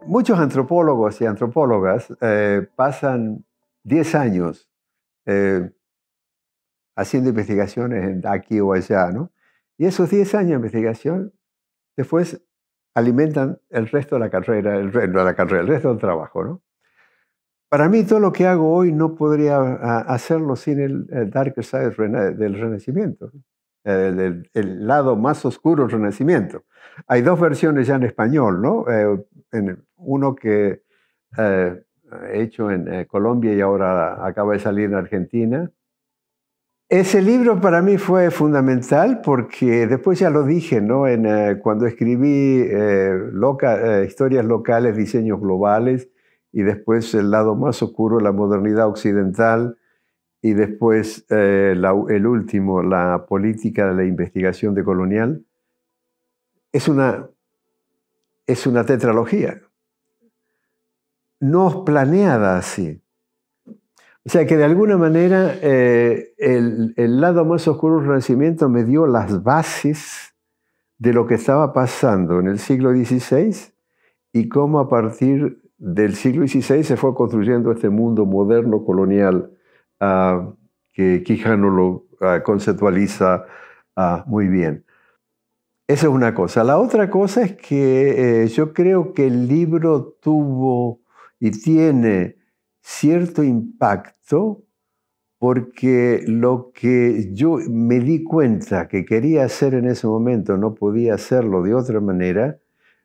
muchos antropólogos y antropólogas pasan 10 años eh, haciendo investigaciones aquí o allá, ¿no? Y esos 10 años de investigación después alimentan el resto de la carrera, el resto del trabajo, ¿no? Para mí, todo lo que hago hoy no podría hacerlo sin el dark side del Renacimiento, el lado más oscuro del Renacimiento. Hay dos versiones ya en español, ¿no? Uno que he hecho en Colombia y ahora acaba de salir en Argentina. Ese libro para mí fue fundamental porque después ya lo dije, ¿no? Cuando escribí historias locales, diseños globales, y después el lado más oscuro, la modernidad occidental, y después el último, la política de la investigación decolonial, es es una tetralogía, no planeada así. O sea que de alguna manera el lado más oscuro del Renacimiento me dio las bases de lo que estaba pasando en el siglo XVI y cómo a partir del siglo XVI se fue construyendo este mundo moderno colonial que Quijano lo conceptualiza muy bien. Esa es una cosa. La otra cosa es que yo creo que el libro tuvo y tiene cierto impacto porque lo que yo me di cuenta que quería hacer en ese momento, no podía hacerlo de otra manera,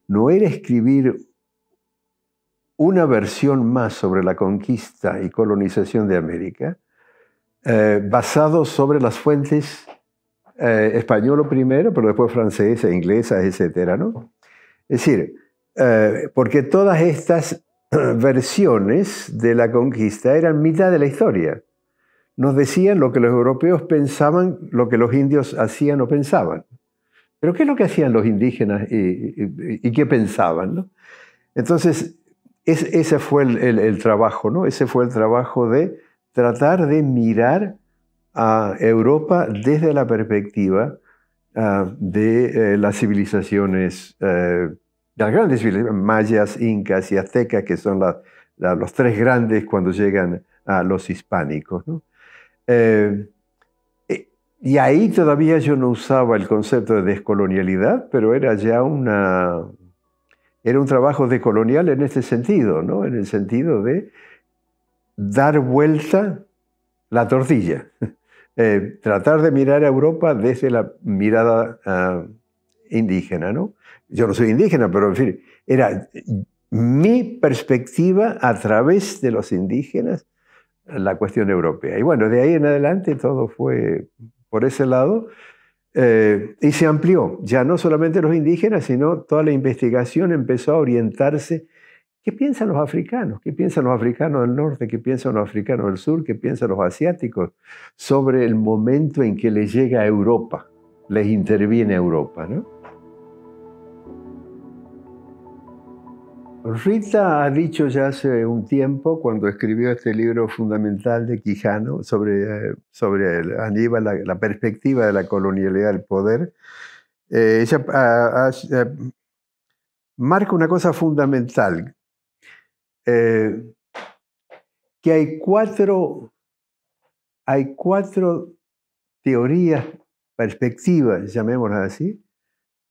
no era escribir una versión más sobre la conquista y colonización de América, basado sobre las fuentes español primero, pero después francesa, inglesa, etcétera, ¿no? Es decir, porque todas estas versiones de la conquista eran mitad de la historia. Nos decían lo que los europeos pensaban, lo que los indios hacían o pensaban. Pero ¿qué es lo que hacían los indígenas y qué pensaban, ¿no? Entonces, ese fue el trabajo, ¿no? Ese fue el trabajo de tratar de mirar a Europa desde la perspectiva de las civilizaciones, las grandes civilizaciones, mayas, incas y aztecas, que son los tres grandes cuando llegan a los hispánicos, ¿no? Eh, y ahí todavía yo no usaba el concepto de descolonialidad, pero era ya era un trabajo decolonial en este sentido, ¿no? En el sentido de dar vuelta la tortilla. Tratar de mirar a Europa desde la mirada indígena, ¿no? Yo no soy indígena, pero en fin, era mi perspectiva a través de los indígenas la cuestión europea. Y bueno, de ahí en adelante todo fue por ese lado y se amplió. Ya no solamente los indígenas, sino toda la investigación empezó a orientarse. ¿Qué piensan los africanos? ¿Qué piensan los africanos del norte? ¿Qué piensan los africanos del sur? ¿Qué piensan los asiáticos sobre el momento en que les llega a Europa, les interviene a Europa, ¿no? Rita ha dicho ya hace un tiempo, cuando escribió este libro fundamental de Quijano sobre Aníbal, la perspectiva de la colonialidad del poder, ella marca una cosa fundamental, eh, que hay cuatro teorías, perspectivas, llamémoslas así,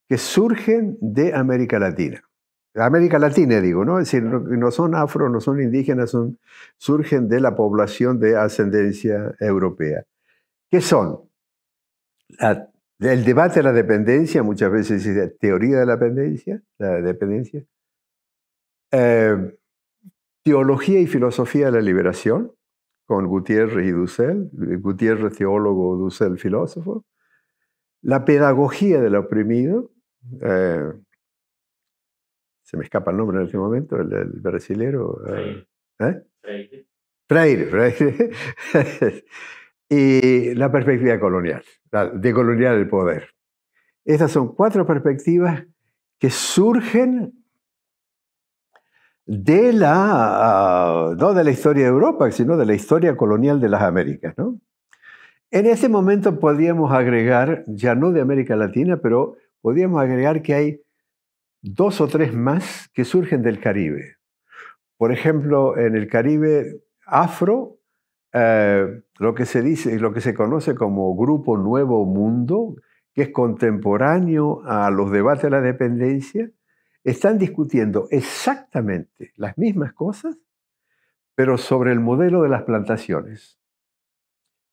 que surgen de América Latina. América Latina, digo, ¿no? Es decir, no son afro, no son indígenas, surgen de la población de ascendencia europea. ¿Qué son? El debate de la dependencia, muchas veces se dice teoría de la dependencia. Teología y filosofía de la liberación, con Gutiérrez y Dussel. Gutiérrez, teólogo, Dussel, filósofo. La pedagogía del oprimido, se me escapa el nombre en este momento, el brasilero. Freire. Y la perspectiva colonial, la decolonial del poder. Estas son cuatro perspectivas que surgen de no de la historia de Europa, sino de la historia colonial de las Américas, ¿no? En ese momento podríamos agregar, ya no de América Latina, pero podríamos agregar que hay 2 o 3 más que surgen del Caribe. Por ejemplo, en el Caribe afro, lo que se dice, lo que se conoce como Grupo Nuevo Mundo, que es contemporáneo a los debates de la dependencia, están discutiendo exactamente las mismas cosas, pero sobre el modelo de las plantaciones.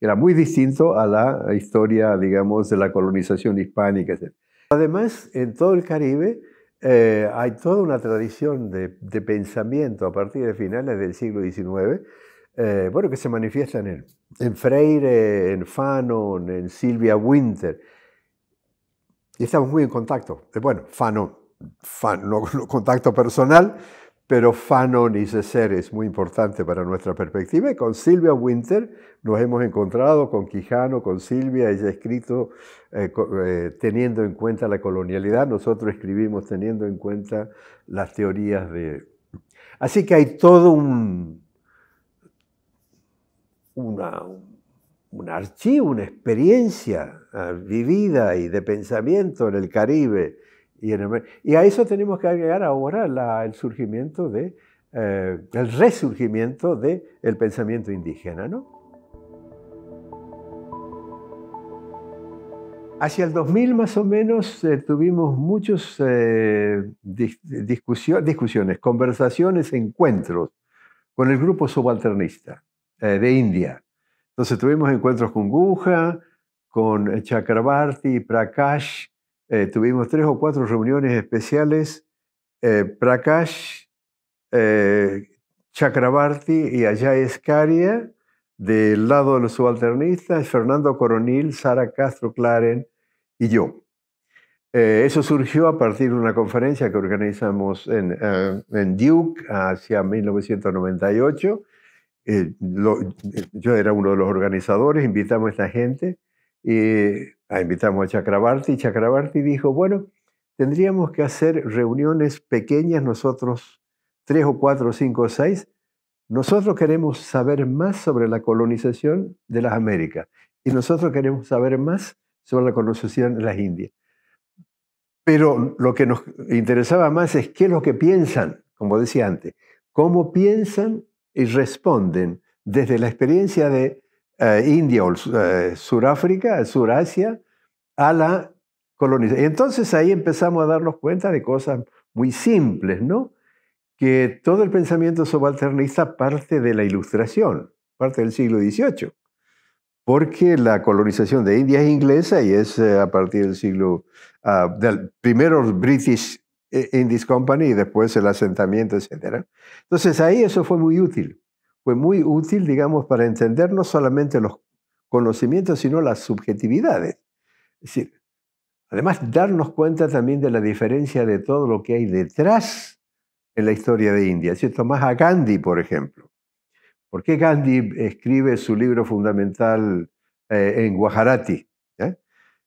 Era muy distinto a la historia, digamos, de la colonización hispánica, etc. Además, en todo el Caribe hay toda una tradición de pensamiento a partir de finales del siglo XIX, bueno, que se manifiesta en Freire, en Fanon, en Sylvia Wynter. Y estamos muy en contacto. Bueno, Fanon, no contacto personal, pero Fanon y Césaire es muy importante para nuestra perspectiva. Y con Sylvia Wynter nos hemos encontrado, con Quijano, con Silvia. Ella ha escrito teniendo en cuenta la colonialidad. Nosotros escribimos teniendo en cuenta las teorías de... Así que hay todo un archivo, una experiencia vivida y de pensamiento en el Caribe. Y a eso tenemos que agregar ahora el surgimiento el resurgimiento del pensamiento indígena, ¿no? Hacia el 2000 más o menos tuvimos muchas discusiones, conversaciones, encuentros con el grupo subalternista de India. Entonces tuvimos encuentros con Guha, con Chakrabarti, Prakash, tuvimos 3 o 4 reuniones especiales, Prakash, Chakrabarti y Ajay Escaria, del lado de los subalternistas, Fernando Coronil, Sara Castro Claren y yo. Eso surgió a partir de una conferencia que organizamos en Duke hacia 1998. Yo era uno de los organizadores, invitamos a esta gente, invitamos a Chakrabarti, y Chakrabarti dijo, bueno, tendríamos que hacer reuniones pequeñas nosotros, 3 o 4 o 5 o 6. Nosotros queremos saber más sobre la colonización de las Américas y nosotros queremos saber más sobre la colonización de las Indias. Pero lo que nos interesaba más es qué es lo que piensan, como decía antes, cómo piensan y responden desde la experiencia de India o Suráfrica, Surasia, a la colonización. Y entonces ahí empezamos a darnos cuenta de cosas muy simples, ¿no? Que todo el pensamiento subalternista parte de la Ilustración, parte del siglo XVIII, porque la colonización de India es inglesa y es a partir del siglo, primero British Indies Company y después el asentamiento, etc. Entonces ahí eso fue muy útil. Fue muy útil, digamos, para entender no solamente los conocimientos, sino las subjetividades. Es decir, además darnos cuenta también de la diferencia de todo lo que hay detrás en la historia de India. Si tomás a Gandhi, por ejemplo. ¿Por qué Gandhi escribe su libro fundamental en Gujarati?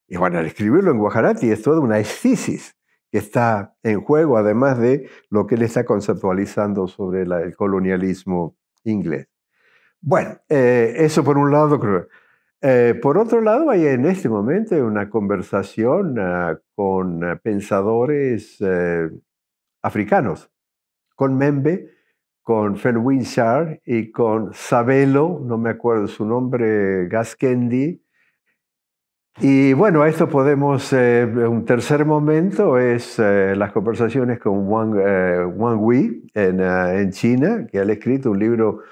Y bueno, al escribirlo en Gujarati es toda una escisis que está en juego, además de lo que él está conceptualizando sobre el colonialismo inglés. Bueno, eso por un lado, creo. Por otro lado, hay en este momento una conversación con pensadores africanos, con Membe, con Felwine Sarr y con Sabelo, no me acuerdo su nombre, Gaskendi. Y bueno, a esto podemos, un tercer momento es las conversaciones con Wang Wei en China, que ha escrito un libro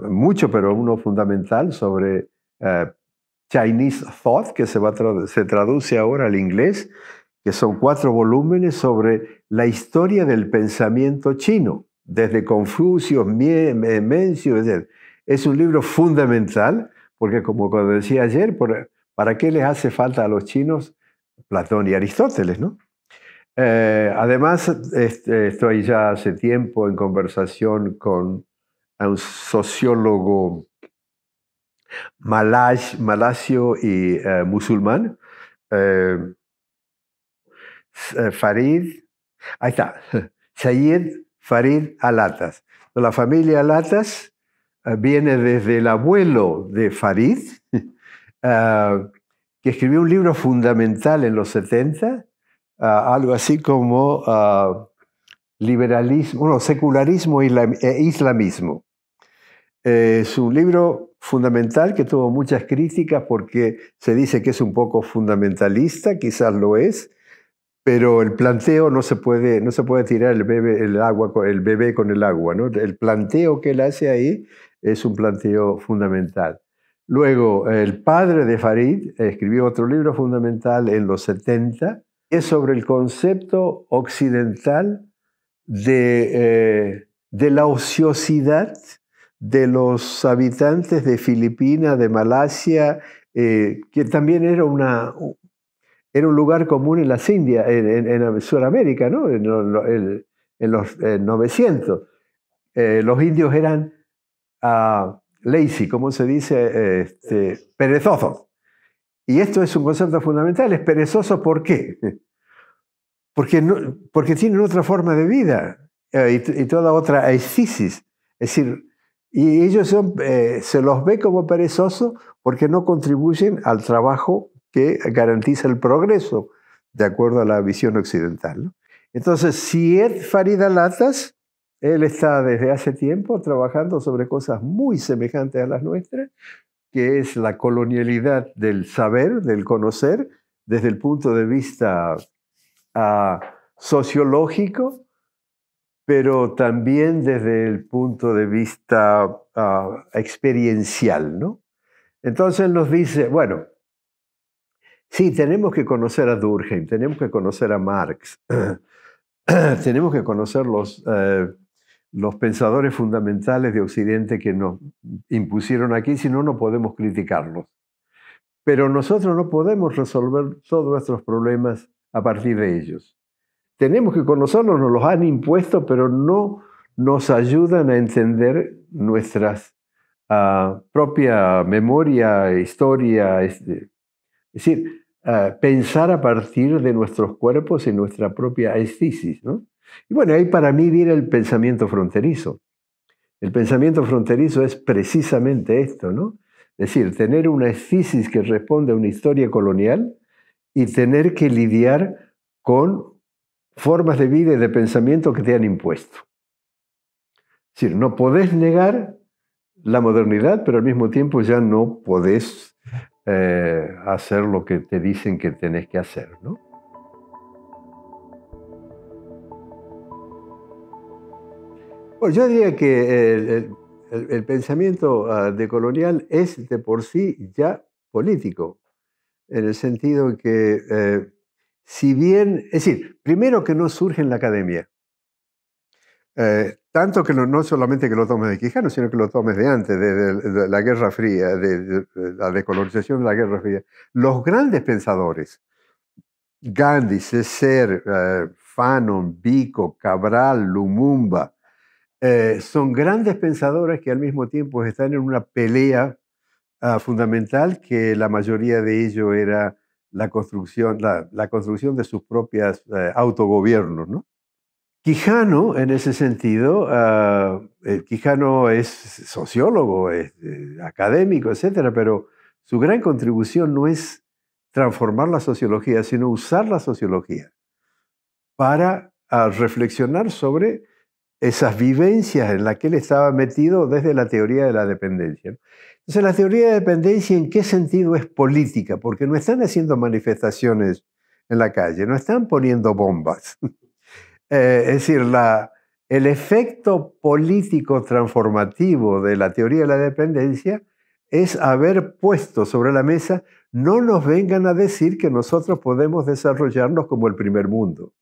mucho, pero uno fundamental sobre Chinese Thought, que se traduce ahora al inglés, que son 4 volúmenes sobre la historia del pensamiento chino, desde Confucio, Mencio, etc. Es un libro fundamental, porque como decía ayer, ¿para qué les hace falta a los chinos Platón y Aristóteles, no? Además, estoy ya hace tiempo en conversación con un sociólogo malasio y musulmán, Farid, ahí está, Sayed Farid Alatas. La familia Alatas viene desde el abuelo de Farid, que escribió un libro fundamental en los 70, algo así como liberalismo, no, secularismo e islamismo. Es un libro fundamental que tuvo muchas críticas porque se dice que es un poco fundamentalista, quizás lo es, pero el planteo no se puede tirar el bebé con el agua, ¿no? El planteo que él hace ahí es un planteo fundamental. Luego, el padre de Farid escribió otro libro fundamental en los 70, es sobre el concepto occidental de la ociosidad de los habitantes de Filipinas, de Malasia, que también era un lugar común en las Indias, en Sudamérica, ¿no? En los 900. Los indios eran lazy, ¿cómo se dice? Perezosos. Y esto es un concepto fundamental. Es perezoso, ¿por qué? Porque tienen otra forma de vida y toda otra escisis. Es decir, y ellos se los ve como perezosos porque no contribuyen al trabajo que garantiza el progreso, de acuerdo a la visión occidental, ¿no? Entonces, Syed Farid Alatas, él está desde hace tiempo trabajando sobre cosas muy semejantes a las nuestras, que es la colonialidad del saber, del conocer, desde el punto de vista sociológico, pero también desde el punto de vista experiencial, ¿no? Entonces nos dice, bueno, sí, tenemos que conocer a Durkheim, tenemos que conocer a Marx, tenemos que conocer los pensadores fundamentales de Occidente que nos impusieron aquí, si no, no podemos criticarlos. Pero nosotros no podemos resolver todos nuestros problemas a partir de ellos. Tenemos que conocerlos, nos los han impuesto, pero no nos ayudan a entender nuestra propia memoria, historia. Es decir, pensar a partir de nuestros cuerpos y nuestra propia escisis, ¿no? Y bueno, ahí para mí viene el pensamiento fronterizo. El pensamiento fronterizo es precisamente esto, ¿no? Es decir, tener una escisis que responde a una historia colonial y tener que lidiar con formas de vida y de pensamiento que te han impuesto. Es decir, no podés negar la modernidad, pero al mismo tiempo ya no podés hacer lo que te dicen que tenés que hacer, ¿no? Bueno, yo diría que el pensamiento decolonial es de por sí ya político, en el sentido que, si bien, es decir, primero que no surge en la academia, tanto que no solamente que lo tomes de Quijano, sino que lo tomes de antes, de la Guerra Fría, de la decolonización de la Guerra Fría. Los grandes pensadores, Gandhi, Césaire, Fanon, Biko, Cabral, Lumumba, son grandes pensadores que al mismo tiempo están en una pelea fundamental, que la mayoría de ello era la construcción de sus propios autogobiernos, ¿no? Quijano, en ese sentido, Quijano es sociólogo, es académico, etcétera, pero su gran contribución no es transformar la sociología, sino usar la sociología para reflexionar sobre esas vivencias en las que él estaba metido desde la teoría de la dependencia, ¿no? Entonces, la teoría de dependencia, ¿en qué sentido es política? Porque no están haciendo manifestaciones en la calle, no están poniendo bombas. Es decir, el efecto político transformativo de la teoría de la dependencia es haber puesto sobre la mesa, no nos vengan a decir que nosotros podemos desarrollarnos como el primer mundo.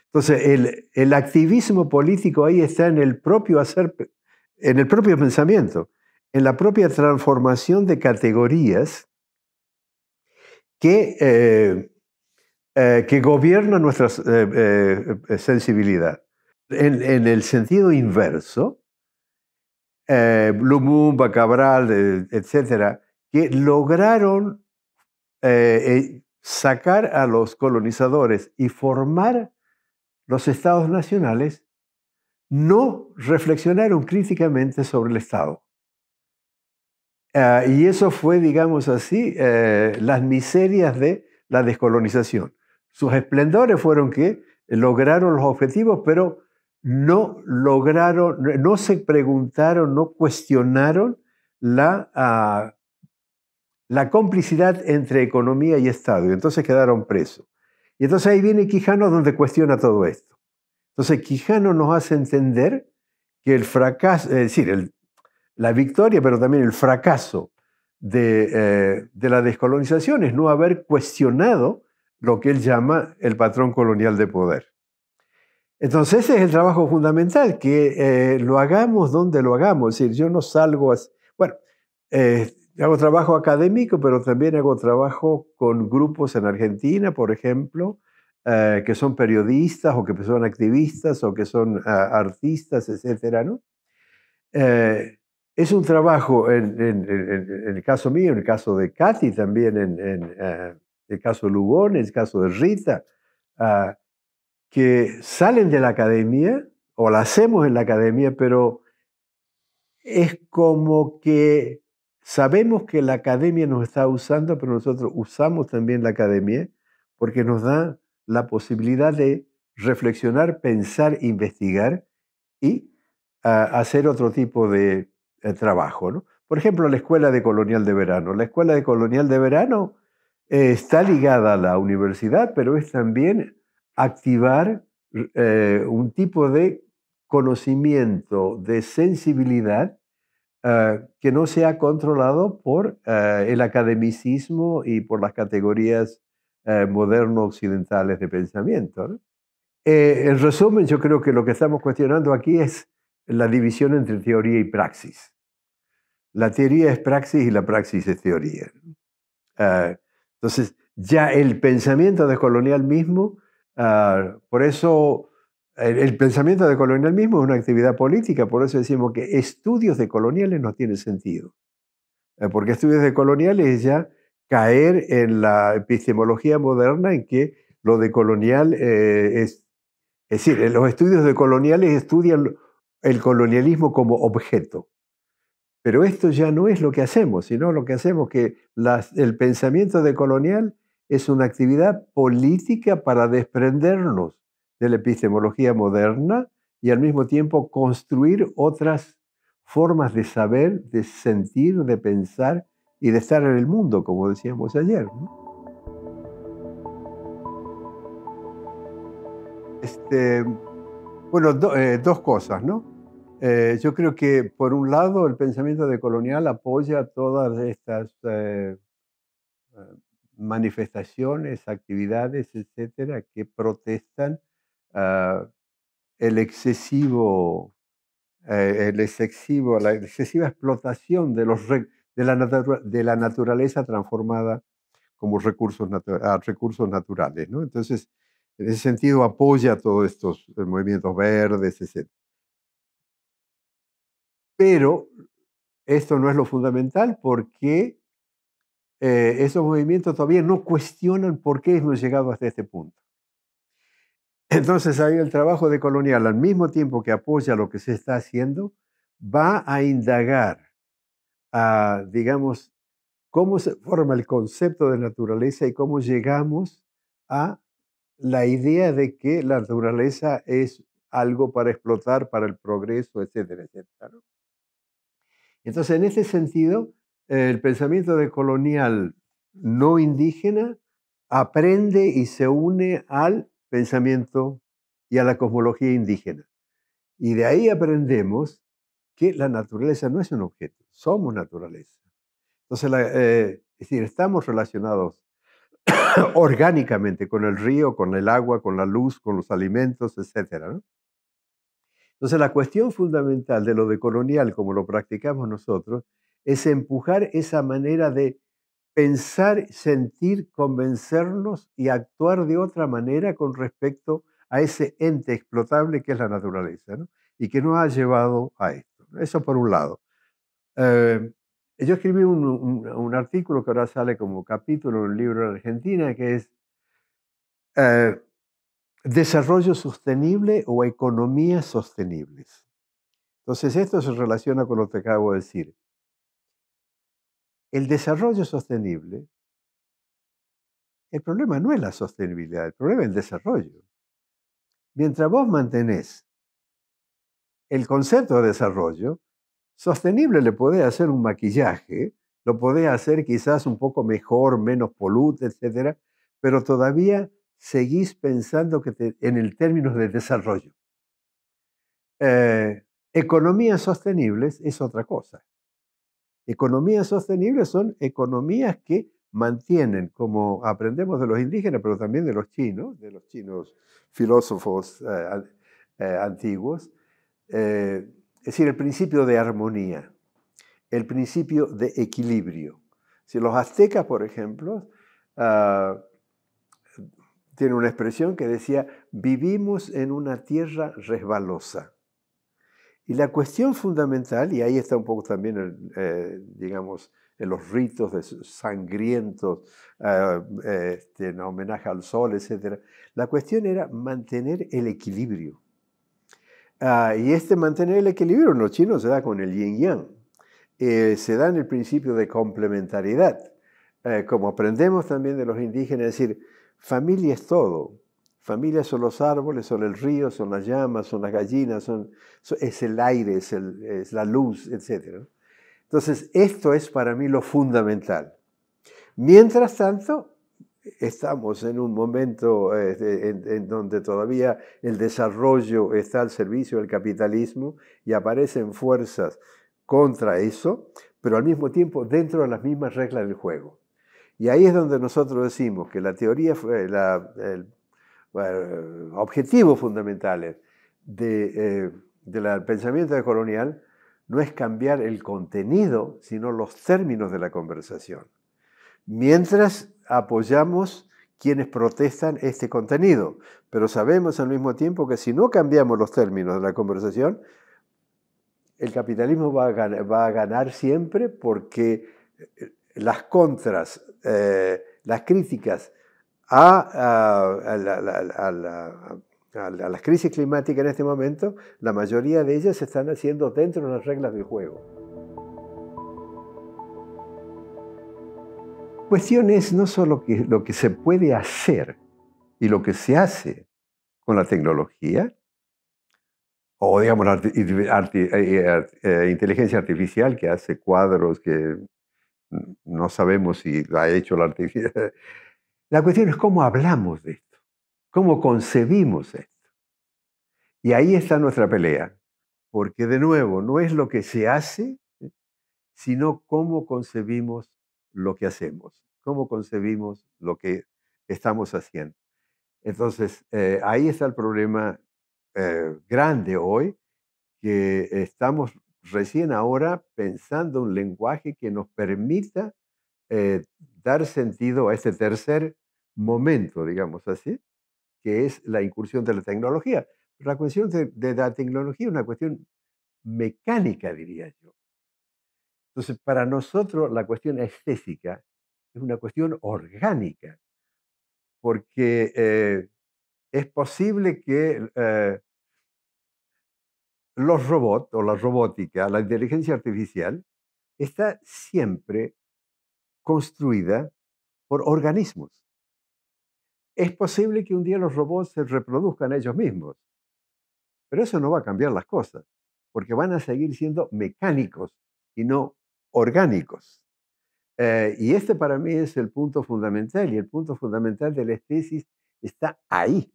Entonces, el activismo político ahí está en el propio en el propio pensamiento, en la propia transformación de categorías que gobiernan nuestra sensibilidad. En el sentido inverso, Lumumba, Cabral, etcétera, que lograron sacar a los colonizadores y formar los estados nacionales, no reflexionaron críticamente sobre el Estado. Y eso fue, digamos así, las miserias de la descolonización. sus esplendores fueron que lograron los objetivos, pero no se preguntaron, no cuestionaron la complicidad entre economía y Estado, y entonces quedaron presos. Y entonces ahí viene Quijano donde cuestiona todo esto. Entonces Quijano nos hace entender que el fracaso, es decir, la victoria, pero también el fracaso de la descolonización es no haber cuestionado lo que él llama el patrón colonial de poder. Entonces ese es el trabajo fundamental, que lo hagamos donde lo hagamos. Es decir, yo no salgo bueno, hago trabajo académico, pero también hago trabajo con grupos en Argentina, por ejemplo, que son periodistas o que son activistas o que son artistas, etcétera, ¿no? Es un trabajo, en el caso mío, en el caso de Katy, también en el caso de Lugón, en el caso de Rita, ah, que salen de la academia, o la hacemos en la academia, pero es como que sabemos que la academia nos está usando, pero nosotros usamos también la academia porque nos da la posibilidad de reflexionar, pensar, investigar y hacer otro tipo de trabajo, ¿no? Por ejemplo, la Escuela de Colonial de Verano. La Escuela de Colonial de Verano está ligada a la universidad, pero es también activar un tipo de conocimiento, de sensibilidad que no sea controlado por el academicismo y por las categorías moderno occidentales de pensamiento, ¿no? En resumen, yo creo que lo que estamos cuestionando aquí es la división entre teoría y praxis. La teoría es praxis y la praxis es teoría. Ah, entonces, ya el pensamiento decolonial mismo, por eso el pensamiento decolonial mismo es una actividad política, por eso decimos que estudios decoloniales no tienen sentido. Porque estudios decoloniales es ya caer en la epistemología moderna en que lo decolonial es decir, los estudios decoloniales estudian el colonialismo como objeto. Pero esto ya no es lo que hacemos, sino lo que hacemos que el pensamiento decolonial es una actividad política para desprendernos de la epistemología moderna y al mismo tiempo construir otras formas de saber, de sentir, de pensar y de estar en el mundo, como decíamos ayer, ¿no? Este, bueno, dos cosas, ¿no? Yo creo que, por un lado, el pensamiento decolonial apoya todas estas eh, manifestaciones, actividades, etcétera, que protestan ah, el excesivo, la excesiva explotación de la naturaleza transformada como recursos naturales, ¿no? Entonces, en ese sentido, apoya todos estos movimientos verdes, etcétera. Pero esto no es lo fundamental porque esos movimientos todavía no cuestionan por qué hemos llegado hasta este punto. Entonces ahí el trabajo de Colonial, al mismo tiempo que apoya lo que se está haciendo, va a indagar, digamos, cómo se forma el concepto de naturaleza y cómo llegamos a la idea de que la naturaleza es algo para explotar, para el progreso, etcétera, etcétera, ¿no? Entonces, en ese sentido, el pensamiento de colonial no indígena aprende y se une al pensamiento y a la cosmología indígena. Y de ahí aprendemos que la naturaleza no es un objeto, somos naturaleza. Entonces, es decir, estamos relacionados orgánicamente con el río, con el agua, con la luz, con los alimentos, etcétera, ¿no? Entonces, la cuestión fundamental de lo decolonial, como lo practicamos nosotros, es empujar esa manera de pensar, sentir, convencernos y actuar de otra manera con respecto a ese ente explotable que es la naturaleza, ¿no? Y que nos ha llevado a esto. Eso por un lado. Eh, yo escribí un artículo que ahora sale como capítulo en un libro en Argentina, que es eh, Desarrollo sostenible o economías sostenibles. Entonces, esto se relaciona con lo que acabo de decir. El desarrollo sostenible El problema no es la sostenibilidad, el problema es el desarrollo. Mientras vos mantenés el concepto de desarrollo, sostenible le podés hacer un maquillaje, lo podés hacer quizás un poco mejor, menos polute, etcétera, pero todavía seguís pensando en el término de desarrollo. Economías sostenibles es otra cosa. Economías sostenibles son economías que mantienen, como aprendemos de los indígenas, pero también de los chinos filósofos antiguos, es decir, el principio de armonía, el principio de equilibrio. Si los aztecas, por ejemplo, tienen una expresión que decía, vivimos en una tierra resbalosa. Y la cuestión fundamental, y ahí está un poco también, digamos, en los ritos sangrientos, en homenaje al sol, etc., la cuestión era mantener el equilibrio. Y mantener el equilibrio en los chinos se da con el yin-yang. Se da en el principio de complementariedad. Como aprendemos también de los indígenas, es decir, familia es todo. Familia son los árboles, son el río, son las llamas, son las gallinas, es el aire, es la luz, etc. Entonces, esto es para mí lo fundamental. Mientras tanto, estamos en un momento en donde todavía el desarrollo está al servicio del capitalismo y aparecen fuerzas contra eso, pero al mismo tiempo dentro de las mismas reglas del juego. Y ahí es donde nosotros decimos que la teoría, objetivos fundamentales del pensamiento decolonial no es cambiar el contenido, sino los términos de la conversación. Mientras apoyamos quienes protestan este contenido, pero sabemos al mismo tiempo que si no cambiamos los términos de la conversación, el capitalismo va a ganar siempre porque las contras, las críticas a las crisis climáticas en este momento, la mayoría de ellas se están haciendo dentro de las reglas del juego. La cuestión es no solo lo que se puede hacer y lo que se hace con la tecnología, o digamos la inteligencia artificial que hace cuadros que no sabemos si lo ha hecho la artificial. La cuestión es cómo hablamos de esto, cómo concebimos esto. Y ahí está nuestra pelea, porque de nuevo no es lo que se hace, sino cómo concebimos lo que hacemos, cómo concebimos lo que estamos haciendo. Entonces, ahí está el problema grande hoy, que estamos recién ahora pensando un lenguaje que nos permita dar sentido a este tercer momento, digamos así, que es la incursión de la tecnología. La cuestión de la tecnología es una cuestión mecánica, diría yo. Entonces, para nosotros la cuestión estética es una cuestión orgánica, porque es posible que los robots o la robótica, la inteligencia artificial, está siempre construida por organismos. Es posible que un día los robots se reproduzcan ellos mismos, pero eso no va a cambiar las cosas, porque van a seguir siendo mecánicos y no orgánicos. Y este para mí es el punto fundamental, y el punto fundamental de la estésis está ahí,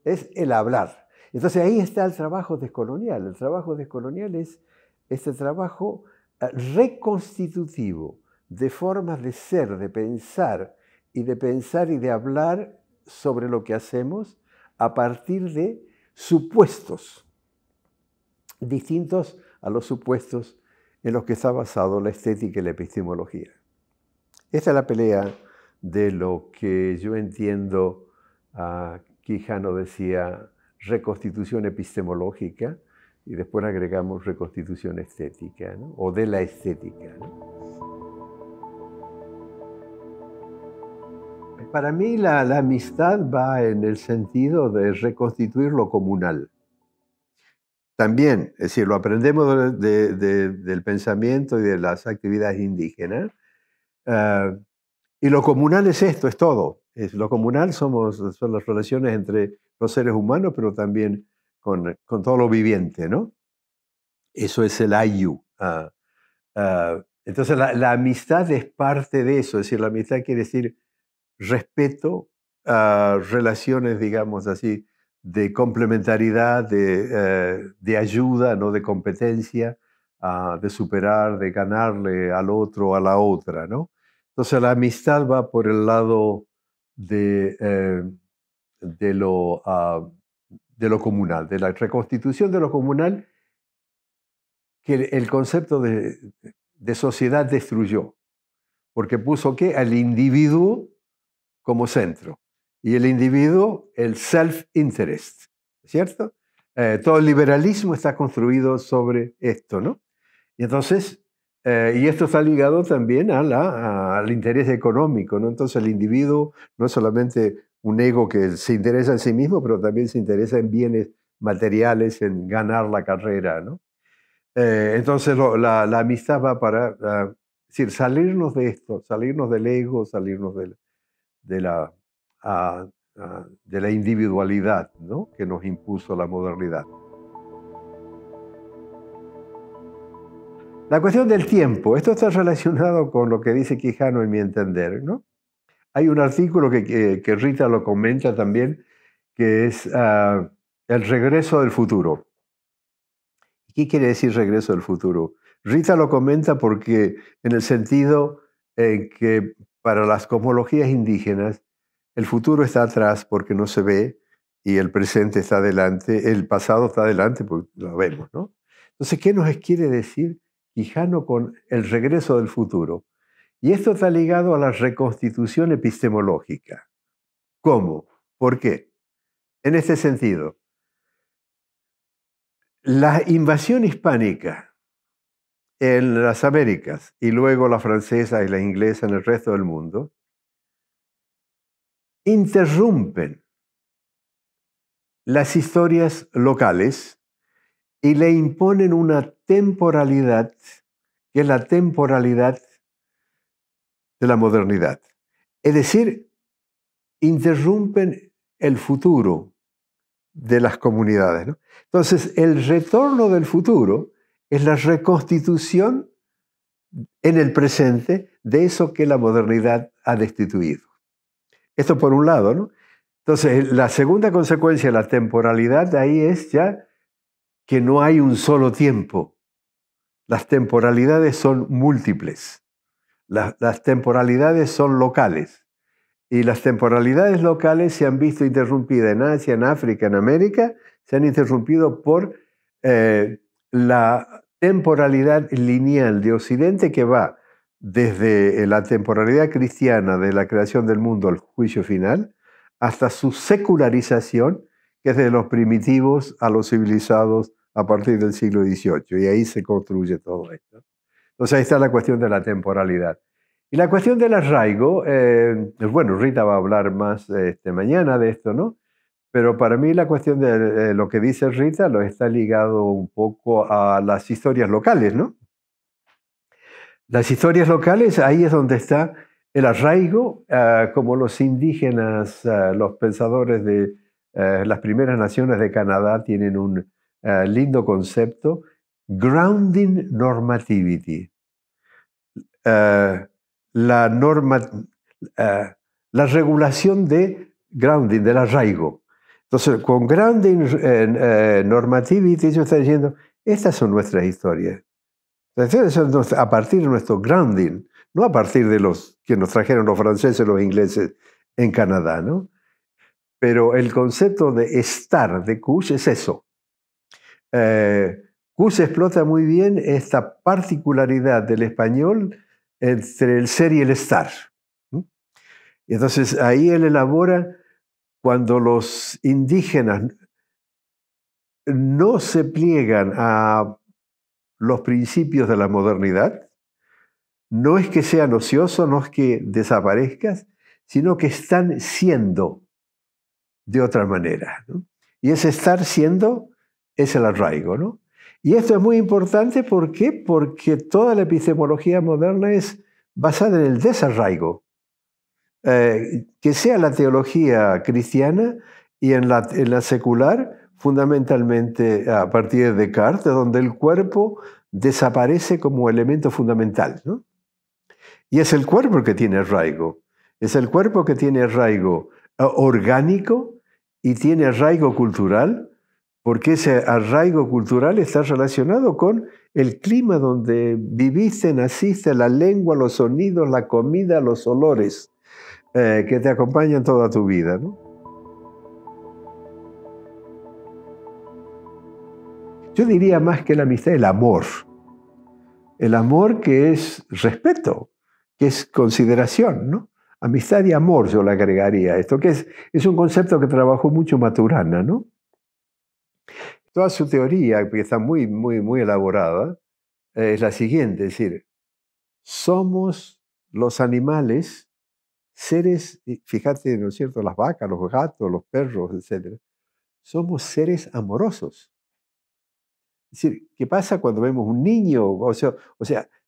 es el hablar. Entonces ahí está el trabajo descolonial. El trabajo descolonial es este trabajo reconstitutivo de formas de ser, de pensar y de hablar sobre lo que hacemos a partir de supuestos distintos a los supuestos en los que está basado la estética y la epistemología. Esta es la pelea de lo que yo entiendo, Quijano decía, reconstitución epistemológica, y después agregamos reconstitución estética, ¿no? O de la estética, ¿no? Para mí la amistad va en el sentido de reconstituir lo comunal. También, es decir, lo aprendemos del pensamiento y de las actividades indígenas. Y lo comunal es esto, es todo. Lo comunal son las relaciones entre los seres humanos, pero también con todo lo viviente, ¿no? Eso es el ayu. Entonces la amistad es parte de eso, es decir, la amistad quiere decir respeto, relaciones, digamos así, de complementariedad, de ayuda, no de competencia, de superar, de ganarle al otro, a la otra, ¿no? Entonces la amistad va por el lado de de lo comunal, de la reconstitución de lo comunal que el concepto de sociedad destruyó, porque puso ¿qué? Al individuo como centro. Y el individuo, el self-interest, ¿cierto? Todo el liberalismo está construido sobre esto, ¿no? Y entonces, y esto está ligado también al interés económico, ¿no? Entonces el individuo no es solamente un ego que se interesa en sí mismo, pero también se interesa en bienes materiales, en ganar la carrera, ¿no? Entonces la amistad va para decir, salirnos de esto, salirnos del ego, salirnos de la, de la individualidad, ¿no? Que nos impuso la modernidad. La cuestión del tiempo, esto está relacionado con lo que dice Quijano en mi entender, ¿no? Hay un artículo que Rita lo comenta también, que es el regreso del futuro. ¿Qué quiere decir regreso del futuro? Rita lo comenta porque en el sentido en que para las cosmologías indígenas el futuro está atrás porque no se ve y el presente está adelante, el pasado está adelante porque lo vemos, ¿no? Entonces, ¿qué nos quiere decir Quijano con el regreso del futuro? Y esto está ligado a la reconstitución epistemológica. ¿Cómo? ¿Por qué? En este sentido, la invasión hispánica en las Américas y luego la francesa y la inglesa en el resto del mundo, interrumpen las historias locales y le imponen una temporalidad que es la temporalidad de la modernidad. Es decir, interrumpen el futuro de las comunidades, ¿no? Entonces, el retorno del futuro es la reconstitución en el presente de eso que la modernidad ha destituido. Esto por un lado, ¿no? Entonces, la segunda consecuencia de la temporalidad ahí es ya que no hay un solo tiempo. Las temporalidades son múltiples. Las temporalidades son locales. Y las temporalidades locales se han visto interrumpidas en Asia, en África, en América, se han interrumpido por la temporalidad lineal de Occidente que va desde la temporalidad cristiana de la creación del mundo al juicio final, hasta su secularización, que es de los primitivos a los civilizados a partir del siglo XVIII. Y ahí se construye todo esto. Entonces ahí está la cuestión de la temporalidad. Y la cuestión del arraigo, bueno, Rita va a hablar más mañana de esto, ¿no? Pero para mí la cuestión de lo que dice Rita lo está ligado un poco a las historias locales, ¿no? Las historias locales, ahí es donde está el arraigo, como los indígenas, los pensadores de las primeras naciones de Canadá tienen un lindo concepto, grounding normativity. La norma, la regulación de grounding, del arraigo. Entonces, con grounding normativity, yo estoy diciendo, estas son nuestras historias. Entonces, a partir de nuestro grounding, no a partir de los que nos trajeron los franceses, los ingleses en Canadá, ¿no? Pero el concepto de estar de Kush es eso. Kush explota muy bien esta particularidad del español entre el ser y el estar. Y entonces ahí él elabora cuando los indígenas no se pliegan a los principios de la modernidad, no es que sean ociosos, no es que desaparezcas, sino que están siendo de otra manera, ¿no? Y ese estar siendo es el arraigo, ¿no? Y esto es muy importante, ¿por qué? Porque toda la epistemología moderna es basada en el desarraigo. que sea la teología cristiana y en la secular, fundamentalmente a partir de Descartes, donde el cuerpo desaparece como elemento fundamental, ¿no? Y es el cuerpo el que tiene arraigo. Es el cuerpo que tiene arraigo orgánico y tiene arraigo cultural, porque ese arraigo cultural está relacionado con el clima donde viviste, naciste, la lengua, los sonidos, la comida, los olores que te acompañan toda tu vida, ¿no? Yo diría más que la amistad, el amor. El amor que es respeto, que es consideración, ¿no? Amistad y amor yo le agregaría a esto, que es un concepto que trabajó mucho Maturana, ¿no? Toda su teoría, que está muy, muy, muy elaborada, es la siguiente, es decir, somos los animales, seres, fíjate, ¿no es cierto?, las vacas, los gatos, los perros, etc. Somos seres amorosos. Es decir, ¿qué pasa cuando vemos un niño? O sea,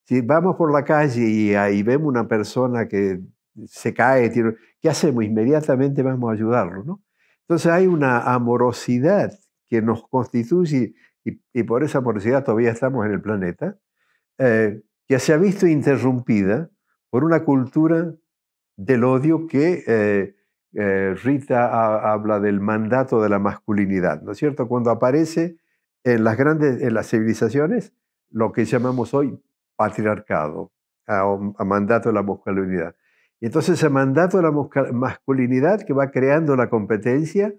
si vamos por la calle y ahí vemos una persona que se cae, ¿qué hacemos? Inmediatamente vamos a ayudarlo, ¿no? Entonces hay una amorosidad que nos constituye, y por esa amorosidad todavía estamos en el planeta, que se ha visto interrumpida por una cultura del odio que Rita habla del mandato de la masculinidad, ¿no es cierto? Cuando aparece en las civilizaciones, lo que llamamos hoy patriarcado, a mandato de la masculinidad. Y entonces ese mandato de la masculinidad que va creando la competencia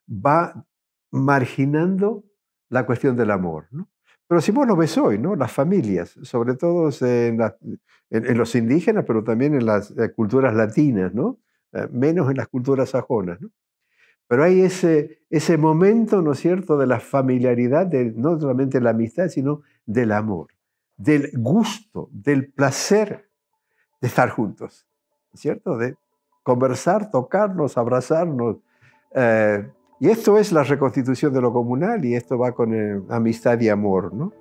va marginando la cuestión del amor, ¿no? Pero si vos lo ves hoy, ¿no? Las familias, sobre todo en los indígenas, pero también en las culturas latinas, ¿no? Menos en las culturas sajonas, ¿no? Pero hay ese momento, ¿no es cierto?, de la familiaridad, no solamente la amistad, sino del amor, del gusto, del placer de estar juntos, ¿no es cierto? De conversar, tocarnos, abrazarnos. Y esto es la reconstitución de lo comunal y esto va con amistad y amor, ¿no?